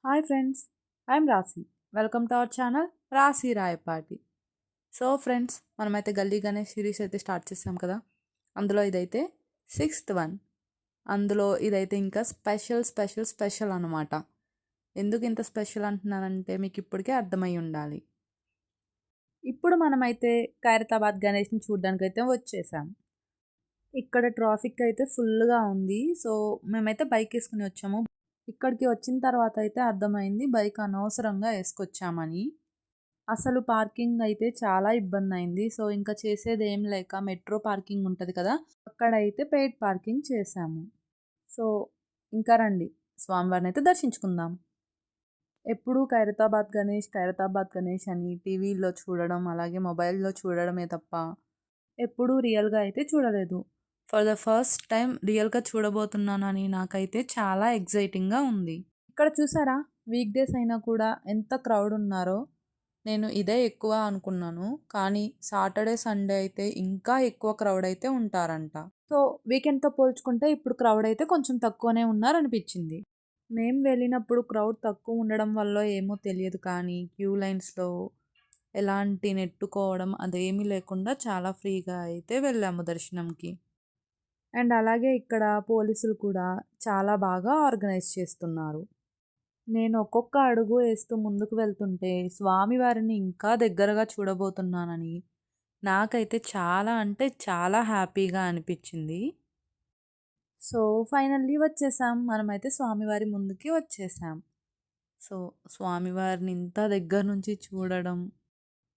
Hi friends, I'm రాశి. Welcome to our channel రాశి Rayapati. So friends, మనమైతే గల్లీ గణేష్ సిరీస్ అయితే స్టార్ట్ చేసాం కదా. అందులో ఇదైతే సిక్స్త్ వన్. అందులో ఇదైతే ఇంకా స్పెషల్ స్పెషల్ స్పెషల్ అనమాట. ఎందుకు ఇంత స్పెషల్ అంటున్నానంటే మీకు ఇప్పటికే అర్థమై ఉండాలి. ఇప్పుడు మనమైతే ఖైరతాబాద్ గణేష్ని చూడడానికి అయితే వచ్చేసాం. ఇక్కడ ట్రాఫిక్ అయితే ఫుల్గా ఉంది. సో మేమైతే బైక్ వేసుకుని వచ్చాము. ఇక్కడికి వచ్చిన తర్వాత అయితే అర్థమైంది బైక్ అనవసరంగా వేసుకొచ్చామని. అసలు పార్కింగ్ అయితే చాలా ఇబ్బంది అయింది. సో ఇంకా చేసేది ఏం లేక మెట్రో పార్కింగ్ ఉంటుంది కదా, అక్కడైతే పెయిడ్ పార్కింగ్ చేశాము. సో ఇంకా రండి, స్వామివారిని అయితే దర్శించుకుందాం. ఎప్పుడూ ఖైరతాబాద్ గణేష్ అని టీవీలో చూడడం, అలాగే మొబైల్లో చూడడమే తప్ప ఎప్పుడూ రియల్గా అయితే చూడలేదు. ఫర్ ద ఫస్ట్ టైం రియల్గా చూడబోతున్నానని నాకైతే చాలా ఎగ్జైటింగ్గా ఉంది. ఇక్కడ చూసారా, వీక్ డేస్ అయినా కూడా ఎంత క్రౌడ్ ఉన్నారో. నేను ఇదే ఎక్కువ అనుకున్నాను, కానీ సాటర్డే సండే అయితే ఇంకా ఎక్కువ క్రౌడ్ అయితే ఉంటారంట. సో వీకెండ్తో పోల్చుకుంటే ఇప్పుడు క్రౌడ్ అయితే కొంచెం తక్కువనే ఉన్నారనిపించింది. మేము వెళ్ళినప్పుడు క్రౌడ్ తక్కువ ఉండడం వల్ల ఏమో తెలియదు, కానీ క్యూ లైన్స్లో ఎలాంటి నెట్టుకోవడం అదేమీ లేకుండా చాలా ఫ్రీగా అయితే వెళ్ళాము దర్శనంకి. అండ్ అలాగే ఇక్కడ పోలీసులు కూడా చాలా బాగా ఆర్గనైజ్ చేస్తున్నారు. నేను ఒక్కొక్క అడుగు వేస్తూ ముందుకు వెళ్తుంటే స్వామివారిని ఇంకా దగ్గరగా చూడబోతున్నానని నాకైతే చాలా అంటే చాలా హ్యాపీగా అనిపించింది. సో ఫైనల్లీ వచ్చేసాం, మనమైతే స్వామివారి ముందుకి వచ్చేసాం. సో స్వామివారిని ఇంత దగ్గర నుంచి చూడడం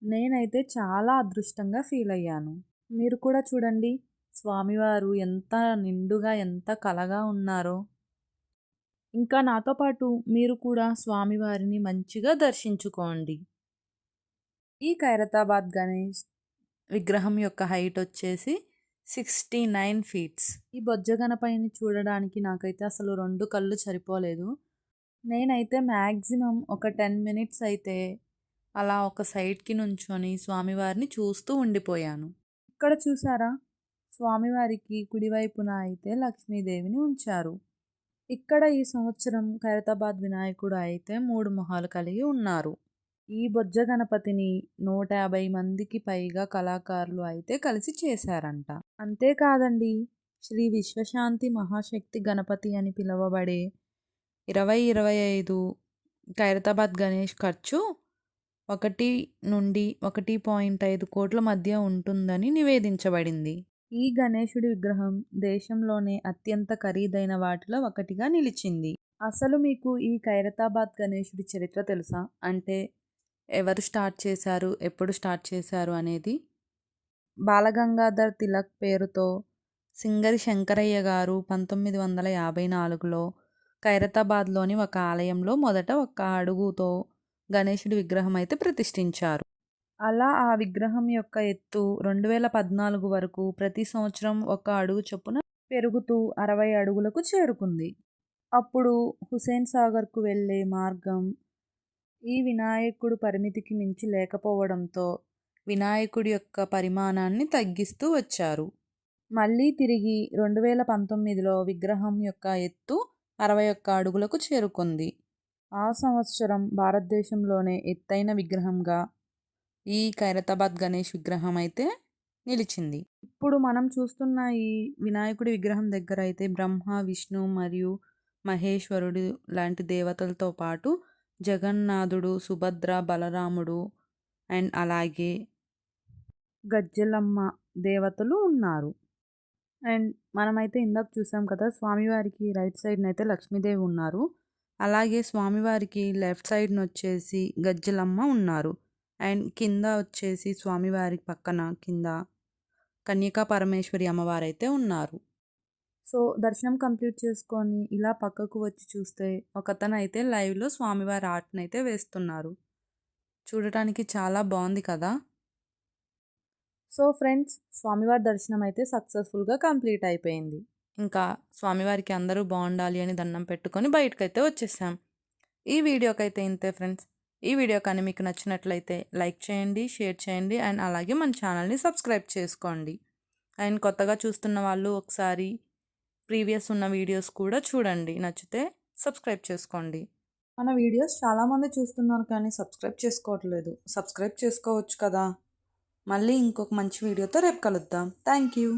నేనైతే చాలా అదృష్టంగా ఫీల్ అయ్యాను. మీరు కూడా చూడండి, స్వామివారు ఎంత నిండుగా ఎంత కలగా ఉన్నారో. ఇంకా నాతో పాటు మీరు కూడా స్వామివారిని మంచిగా దర్శించుకోండి. ఈ ఖైరతాబాద్ గణేష్ విగ్రహం యొక్క హైట్ వచ్చేసి 69 ఫీట్స్. ఈ బొజ్జ గణపతిని చూడడానికి నాకైతే అసలు 2 కళ్ళు సరిపోలేదు. నేనైతే మ్యాక్సిమం ఒక 10 మినిట్స్ అయితే అలా ఒక సైడ్కి నుంచొని స్వామివారిని చూస్తూ ఉండిపోయాను. ఇక్కడ చూసారా, స్వామివారికి కుడివైపున అయితే లక్ష్మీదేవిని ఉంచారు. ఇక్కడ ఈ సంవత్సరం ఖైరతాబాద్ వినాయకుడు అయితే 3 మొహాలు కలిగి ఉన్నారు. ఈ బొజ్జ గణపతిని 150 మందికి పైగా కళాకారులు అయితే కలిసి చేశారంట. అంతేకాదండి, శ్రీ విశ్వశాంతి మహాశక్తి గణపతి అని పిలువబడే 2025 ఖైరతాబాద్ గణేష్ ఖర్చు 1 నుండి 1.5 కోట్ల మధ్య ఉంటుందని నివేదించబడింది. ఈ గణేశుడి విగ్రహం దేశంలోనే అత్యంత ఖరీదైన వాటిలో ఒకటిగా నిలిచింది. అసలు మీకు ఈ ఖైరతాబాద్ గణేశుడి చరిత్ర తెలుసా? అంటే ఎవరు స్టార్ట్ చేశారు, ఎప్పుడు స్టార్ట్ చేశారు అనేది? బాలగంగాధర్ తిలక్ పేరుతో సింగరి శంకరయ్య గారు 1954లో ఖైరతాబాద్లోని ఒక ఆలయంలో మొదట ఒక అడుగుతో గణేశుడి విగ్రహం అయితే ప్రతిష్ఠించారు. అలా ఆ విగ్రహం యొక్క ఎత్తు 2014 వరకు ప్రతి సంవత్సరం 1 అడుగు చొప్పున పెరుగుతూ 60 అడుగులకు చేరుకుంది. అప్పుడు హుసేన్ సాగర్కు వెళ్ళే మార్గం ఈ వినాయకుడు పరిమితికి మించి లేకపోవడంతో వినాయకుడి యొక్క పరిమాణాన్ని తగ్గిస్తూ వచ్చారు. మళ్ళీ తిరిగి 2019లో విగ్రహం యొక్క ఎత్తు 61 అడుగులకు చేరుకుంది. ఆ సంవత్సరం భారతదేశంలోనే ఎత్తైన విగ్రహంగా ఈ ఖైరతాబాద్ గణేష్ విగ్రహం అయితే నిలిచింది. ఇప్పుడు మనం చూస్తున్న ఈ వినాయకుడి విగ్రహం దగ్గర అయితే బ్రహ్మ, విష్ణు మరియు మహేశ్వరుడు లాంటి దేవతలతో పాటు జగన్నాథుడు, సుభద్ర, బలరాముడు అండ్ అలాగే గజ్జలమ్మ దేవతలు ఉన్నారు. అండ్ మనమైతే ఇందాక చూసాం కదా, స్వామివారికి రైట్ సైడ్న అయితే లక్ష్మీదేవి ఉన్నారు. అలాగే స్వామివారికి లెఫ్ట్ సైడ్న వచ్చేసి గజ్జలమ్మ ఉన్నారు. అండ్ కింద వచ్చేసి స్వామివారి పక్కన కింద కన్యకా పరమేశ్వరి అమ్మవారైతే ఉన్నారు. సో దర్శనం కంప్లీట్ చేసుకొని ఇలా పక్కకు వచ్చి చూస్తే ఒకతను అయితే లైవ్లో స్వామివారి ఆర్ట్ని అయితే వేస్తున్నారు. చూడటానికి చాలా బాగుంది కదా. సో ఫ్రెండ్స్, స్వామివారి దర్శనం అయితే సక్సెస్ఫుల్గా కంప్లీట్ అయిపోయింది. ఇంకా స్వామివారికి అందరూ బాగుండాలి అని దండం పెట్టుకొని బయటకైతే వచ్చేసాం. ఈ వీడియోకైతే ఇంతే ఫ్రెండ్స్. ఈ వీడియో కానీ మీకు నచ్చినట్లయితే లైక్ చేయండి, షేర్ చేయండి అండ్ అలాగే మన ఛానల్ని సబ్స్క్రైబ్ చేసుకోండి. అండ్ కొత్తగా చూస్తున్న వాళ్ళు ఒకసారి ప్రీవియస్ ఉన్న వీడియోస్ కూడా చూడండి, నచ్చితే సబ్స్క్రైబ్ చేసుకోండి. మన వీడియోస్ చాలామంది చూస్తున్నారు కానీ సబ్స్క్రైబ్ చేసుకోవట్లేదు. సబ్స్క్రైబ్ చేసుకోవచ్చు కదా. మళ్ళీ ఇంకొక మంచి వీడియోతో రేపు కలుద్దాం. Thank you.